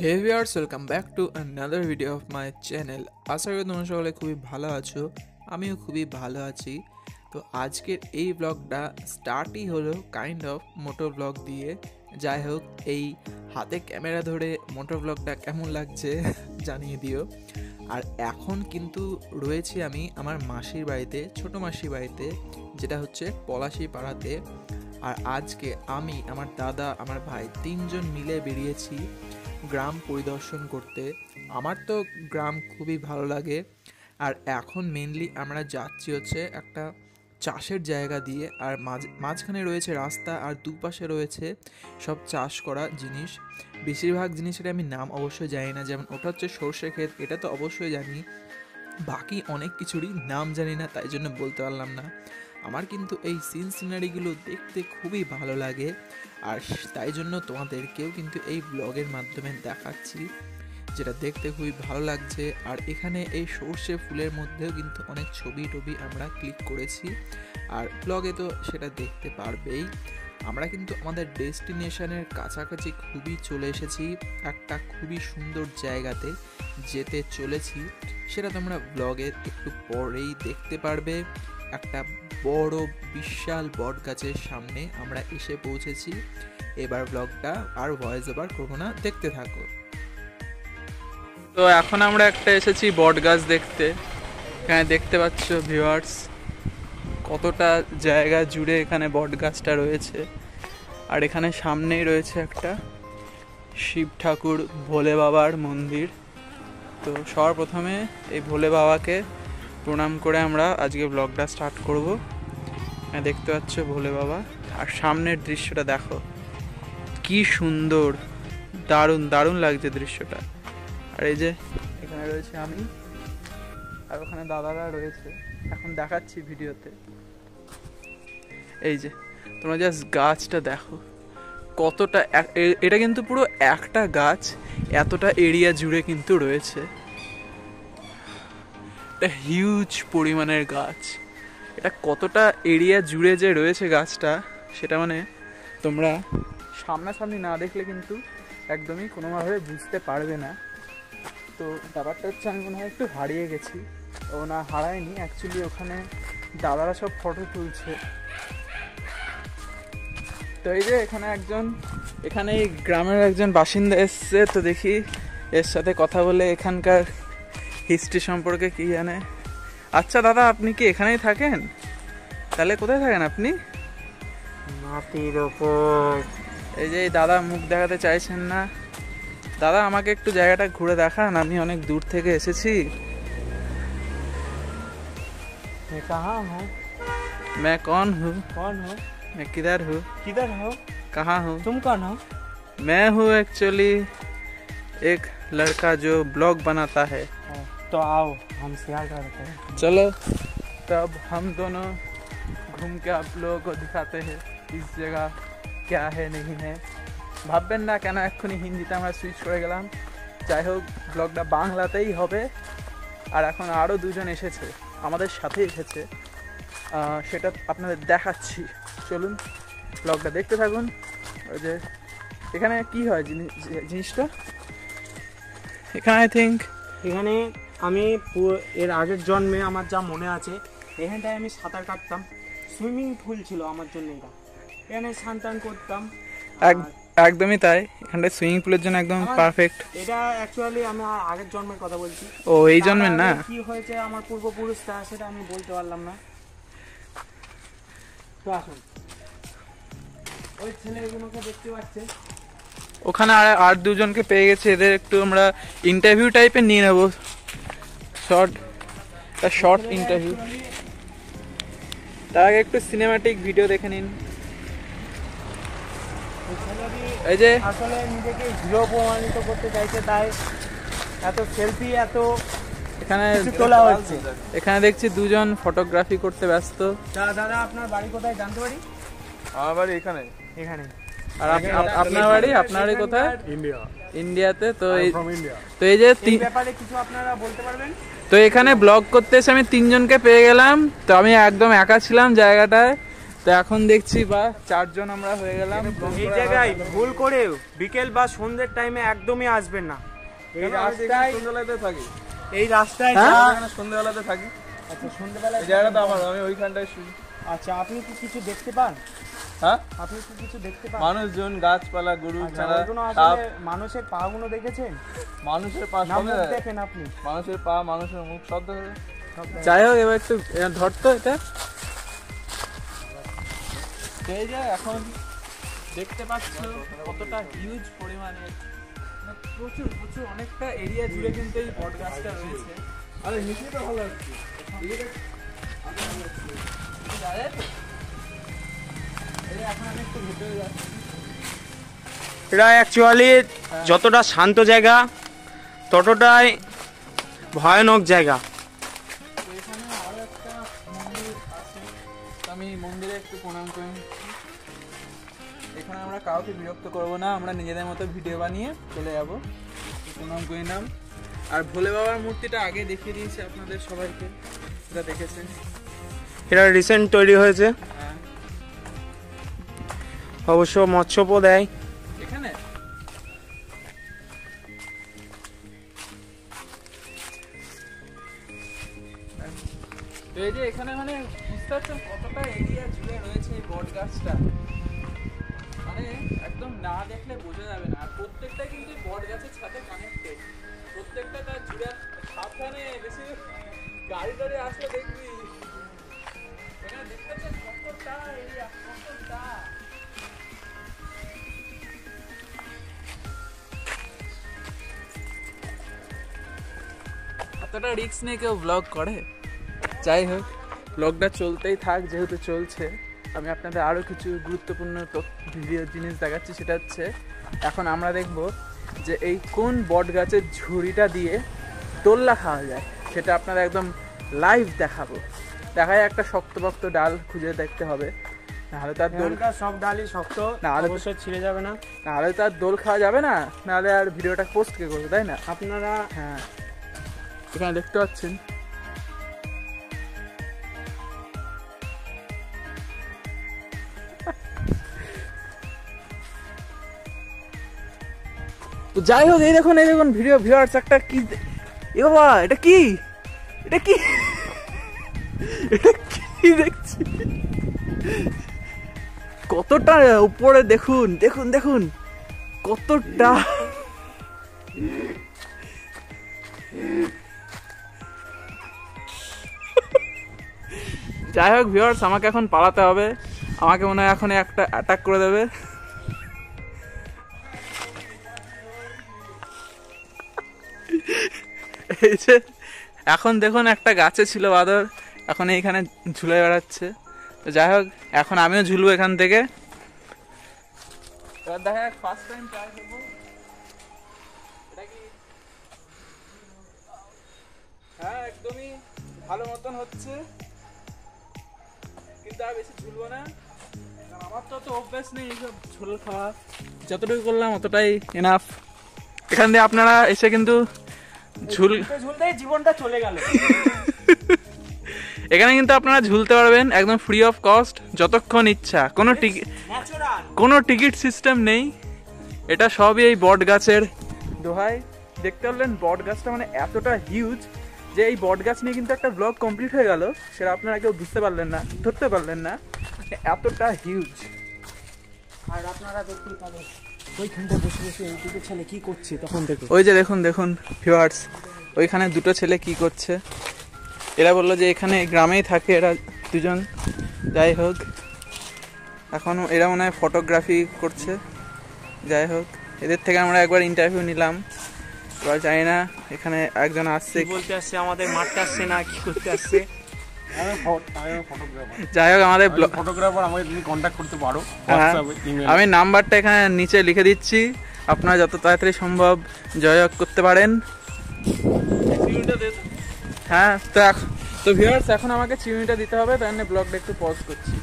Hey viewers, welcome back to another video of my channel. আশা করি তোমরা সকলে খুবই ভালো আছো, আমিও খুবই ভালো আছি। তো আজকের এই ব্লগটা স্টার্টই হলো কাইন্ড অফ মোটর ব্লগ দিয়ে। যাই হোক, এই হাতে ক্যামেরা ধরে মোটর ব্লগটা কেমন লাগছে জানিয়ে দিও। আর এখন কিন্তু রয়েছি আমি আমার মাসির বাড়িতে, ছোট মাসির বাড়িতে, যেটা হচ্ছে পলাশী পাড়াতে। আর আজকে আমি, আমার দাদা, আমার ভাই তিনজন মিলে বেরিয়েছি গ্রাম পরিদর্শন করতে। আমার তো গ্রাম খুবই ভালো লাগে। আর এখন মেনলি আমরা যাচ্ছি হচ্ছে একটা চাষের জায়গা দিয়ে, আর মাঝখানে রয়েছে রাস্তা, আর দুপাশে রয়েছে সব চাষ করা জিনিস। বেশিরভাগ জিনিসের আমি নাম অবশ্যই জানি না, যেমন ওটা হচ্ছে সর্ষে ক্ষেত, এটা তো অবশ্যই জানি। বাকি অনেক কিছুরই নাম জানি না, তাই জন্য বলতে পারলাম না। আমার কিন্তু এই সিনারিগুলো দেখতে খুবই ভালো লাগে, আর তাই জন্য তোমাদেরকেও কিন্তু এই ব্লগের মাধ্যমে দেখাচ্ছি, যেটা দেখতে খুবই ভালো লাগছে। আর এখানে এই সর্ষে ফুলের মধ্যেও কিন্তু অনেক ছবি টবি আমরা ক্লিক করেছি, আর ব্লগে তো সেটা দেখতে পারবেই। আমরা কিন্তু আমাদের ডেস্টিনেশনের কাছাকাছি খুবই চলে এসেছি, একটা খুবই সুন্দর জায়গাতে যেতে চলেছি, সেটা তোমরা ব্লগে একটু পরেই দেখতে পারবে। একটা বড় বিশাল বট গাছের সামনে আমরা এসে পৌঁছেছি। এবার ব্লগটা আর ভয়েস ওভার করবো না, দেখতে থাকো। তো এখন আমরা একটা এসেছি বট গাছ দেখতে। এখানে দেখতে পাচ্ছ ভিউয়ার্স, কতটা জায়গা জুড়ে এখানে বট গাছটা রয়েছে। আর এখানে সামনেই রয়েছে একটা শিব ঠাকুর ভোলে বাবার মন্দির। তো সবার প্রথমে এই ভোলে বাবাকে প্রণাম করে আমরা আজকে ব্লগটা স্টার্ট করব। দেখতে পাচ্ছ ভোলে বাবা, আর সামনের দৃশ্যটা দেখো কি সুন্দর, দারুণ দারুণ লাগছে দৃশ্যটা। আর এই যে এখানে রয়েছে আমি, আর ওখানে দাদারা রয়েছে, এখন দেখাচ্ছি ভিডিওতে। এই যে তোমরা জাস্ট গাছটা দেখো কতটা, এটা কিন্তু পুরো একটা গাছ এতটা এরিয়া জুড়ে কিন্তু রয়েছে। এটা হিউজ পরিমাণের গাছ। এটা কতটা এরিয়া জুড়ে যে রয়েছে গাছটা, সেটা মানে তোমরা সামনাসামনি না দেখলে কিন্তু একদমই কোনোভাবে বুঝতে পারবে না। তো ব্যাপারটা হচ্ছে, আমি মনে হয় একটু হারিয়ে গেছি। ও না, হারায়নি অ্যাকচুয়ালি, ওখানে দাদারা সব ফটো তুলছে। তো এই যে এখানে এই গ্রামের একজন বাসিন্দা এসছে, তো দেখি এর সাথে কথা বলে এখানকার হিস্ট্রি সম্পর্কে কি জানে। আচ্ছা দাদা, আপনি কি এখানেই থাকেন? তাহলে কোথায় থাকেন আপনি? মাটির ওপর। এই যে দাদা মুখ দেখাতে চাইছেন না। দাদা, আমাকে একটু জায়গাটা ঘুরে দেখান, আমি অনেক দূর থেকে এসেছি। कहाँ हो? मैं कौन हूँ? कौन हो? मैं किधर हूँ? किधर हो? कहाँ हूँ? तुम कौन हो? मैं हूँ एक्चुअली एक लड़का जो ब्लॉग बनाता है। तो आओ, हम शेयर करते हैं। चलो तब हम दोनों घूम के आप लोगों को दिखाते हैं इस जगह क्या है नहीं है। ভাববেন না কেন এক্ষুনি হিন্দিতে আমরা সুইচ করে গেলাম। যাই হোক, ব্লগটা বাংলাতেই হবে। আর এখন আরও দুজন এসেছে, আমাদের সাথে এসেছে, সেটা আপনাদের দেখাচ্ছি। চলুন ব্লগটা দেখতে থাকুন। ওই যে এখানে কি হয় জিনিসটা, এখানে আই থিঙ্ক এখানে আমি এর আগের জন্মে আমার যা মনে আছে, এখানটায় আমি সাঁতার কাটতাম, সুইমিং পুল ছিল আমার জন্য। এটা এখানে স্নান করতাম। একদমই তাই, এখানটায় সুইমিং পুলের জন্য একদম পারফেক্ট। এটা অ্যাকচুয়ালি আমি আগের জন্মের কথা বলছি। ও, এই জন্মের না? কি হয়েছে আমার পূর্বপুরুষরা, সেটা আমি বলতে পারলাম না। তো আসুন, ওই ছেলেগুলোকে দেখতে পাচ্ছেন ওখানে আর দুজনকে পেয়ে গেছে, এদের একটু আমরা ইন্টারভিউ টাইপের নিয়ে নেবো, শর্ট ইন্টারভিউ। তার আগে একটু সিনেমাটিক ভিডিও দেখে নিন। এই যে আসলে নিজেকে হিরো প্রমাণিত করতে চাইছে, তাই এত সেলফি এত এখানে তোলা হচ্ছে। এখানে দেখছি দুজন ফটোগ্রাফি করতে ব্যস্ত। দাদা, আপনার বাড়ি কোথায় জানতে পারি? আমার বাড়ি এখানে। এখানে। আর আপনার বাড়ি কোথায়? ইন্ডিয়া। ইন্ডিয়াতে। তো ইন্ডিয়া। তো এই যে এই ব্যাপারে কিছু আপনারা বলতে পারবেন? তো এখানে ব্লগ করতে এসে আমি তিনজনকে পেয়ে গেলাম। তো আমি একদম একা ছিলাম জায়গাটায়, তো এখন দেখছি বা 4 জন আমরা হয়ে গেলাম। এই জায়গায় ভুল করে বিকেল বা সন্ধ্যের টাইমে একদমই আসবেন না। এই রাস্তায় সন্ধ্যাবেলাতে থাকি, এই রাস্তায় সন্ধ্যাবেলাতে থাকি। আচ্ছা সন্ধ্যাবেলা এই জায়গাটা আমার, আমি ওইখানটায় শুই। আচ্ছা আপনি কি কিছু দেখতে পান? হ্যাঁ, আপনি কি কিছু দেখতে পান? মানুষজন, গাছপালা, গরু, আচ্ছা, ভেড়া, ওইগুলো সাপ। আসলে মানুষের পা গুলো দেখেছেন? মানুষের পা না সব মুখ দেখেন আপনি? মানুষের পা, মানুষের মুখ সব দেখে। যাই হোক, এবার একটু ধরতো এটা। এই যে এখন দেখতে পাচ্ছ কতটা হিউজ পরিমাণে, প্রচুর প্রচুর অনেকটা এরিয়া জুড়ে কিন্তু এই বট গাছটা রয়েছে। আরে নিচেটা ভালো লাগছে। এখন আমি একটু ভেতরে যাচ্ছি। এটা অ্যাকচুয়ালি যতটা শান্ত জায়গা ততটাই ভয়ানক জায়গা। এখানে আরো একটা মন্দির আছে, আমি মন্দিরে একটু প্রণাম করে নিচ্ছি। এখানে আমরা কাউকে বিরক্ত করব না, আমরা নিজেদের মতো ভিডিও বানিয়ে চলে যাব। প্রণাম করে নাম। আর ভোলে বাবার মূর্তিটা আগে দেখিয়ে দিয়েছি আপনাদের সবাইকে, সেটা দেখেছেন। এটা রিসেন্ট তৈরি হয়েছে, হ্যাঁ অবশ্য মৎস্যপও দেয়। এখানে তো এই যে এখানে মানে বুঝতে পারছেন কতটা এরিয়া জুড়ে রয়েছে এই বট গাছটা, মানে একদম না দেখলে বোঝা যাবে না। আর প্রত্যেকটা কিন্তু বট গাছের সাথে কানেক্টেড, প্রত্যেকটা তার জুড়ে। সাবধানে, বেশি গাড়ি টাড়ি আসলে দেখবি। এখানে দেখতে পাচ্ছেন কতটা এরিয়া, কতটা। এতটা রিস্ক নিয়ে কেউ ব্লগ করে? যাই হোক, ব্লগটা চলতেই থাক, যেহেতু চলছে। আমি আপনাদের আরও কিছু গুরুত্বপূর্ণ ভিডিও জিনিস দেখাচ্ছি। সেটা হচ্ছে এখন আমরা দেখব যে এই কোন বট গাছের ঝুড়িটা দিয়ে দোল্লা খাওয়া যায়, সেটা আপনারা একদম লাইভ দেখাবো। দেখা যায় একটা শক্তপোক্ত ডাল খুঁজে দেখতে হবে, নাহলে তার দোল, সব ডালই শক্ত, নাহলে অবশ্যই ছিঁড়ে যাবে না, নাহলে তার দোল খাওয়া যাবে না, নাহলে আর ভিডিওটা পোস্ট কে করবে, তাই না? আপনারা হ্যাঁ, এখানে দেখতে পাচ্ছেন তো। যাই হোক, এই দেখুন ভিডিও ভিউয়ার্স, একটা কি এ বাবা, এটা কি, এটা কি, এটা কি দেখছি, কতটা উপরে দেখুন, দেখুন দেখুন কতটা। যাই হোক ভিউয়ার্স, আমাকে এখন পালাতে হবে, আমাকে মনে হয় এখন একটা অ্যাটাক করে দেবে। এই যে এখন দেখুন একটা গাছে ছিল বাঁদর, এখন এইখানে ঝুলে বেড়াচ্ছে। তো যাই হোক, এখন আমিও ঝুলবো এখান থেকে। এবার দেখা যাক, ফার্স্ট টাইম ট্রাই করবো। এটা কি, হ্যাঁ একদমই ভালো মতন হচ্ছে, কিন্তু আর বেশি ঝুলবো না, কারণ আমার তো অভ্যাস নেই এইসব ঝোল খাওয়া। যতটুকু করলাম অতটাই এনাফ। এখান দিয়ে আপনারা এসে কিন্তু ঝুলতেই জীবনটা চলে গেল। এখানে কিন্তু আপনারা ঝুলতে পারবেন একদম ফ্রি অফ কস্ট, যতক্ষণ ইচ্ছা। কোনো টিকিট সিস্টেম নেই, এটা সবই এই বট গাছের দোহাই। দেখতে পারলেন বট গাছটা মানে এতটা হিউজ যে এই বট গাছ নিয়ে কিন্তু একটা ব্লগ কমপ্লিট হয়ে গেল, সেটা আপনারা কেউ বুঝতে পারলেন না, ধরতে পারলেন না, এতটা হিউজ। আর আপনারা দেখতেই পাবেন ওইখানটা বসে বসে এই দুটো ছেলে কি করছে তখন দেখুন। ওই যে দেখুন দেখুন ভিউয়ার্স, ওইখানে দুটো ছেলে কি করছে। এরা বললো যে এখানে গ্রামেই থাকে এরা দুজন। যাই হোক, এখন এরা মনে হয় ফটোগ্রাফি করছে। যাই হোক, এদের থেকে আমরা একবার ইন্টারভিউ নিলাম। এবার জানি না এখানে একজন আসছে, বলতে আসছে আমাদের মারতে আসছে না কি করতে আসছে। যাই হোক, আমাদের ফটোগ্রাফার, আমাকে তুমি কন্ট্যাক্ট করতে পারো। আমি নাম্বারটা এখানে নিচে লিখে দিচ্ছি, আপনারা যত তাড়াতাড়ি সম্ভব যোগাযোগ করতে পারেন। হ্যাঁ, তো ভিউয়ার্স এখন আমাকে চিমনিটা দিতে হবে, তাই জন্য ব্লগটা একটু পজ করছি।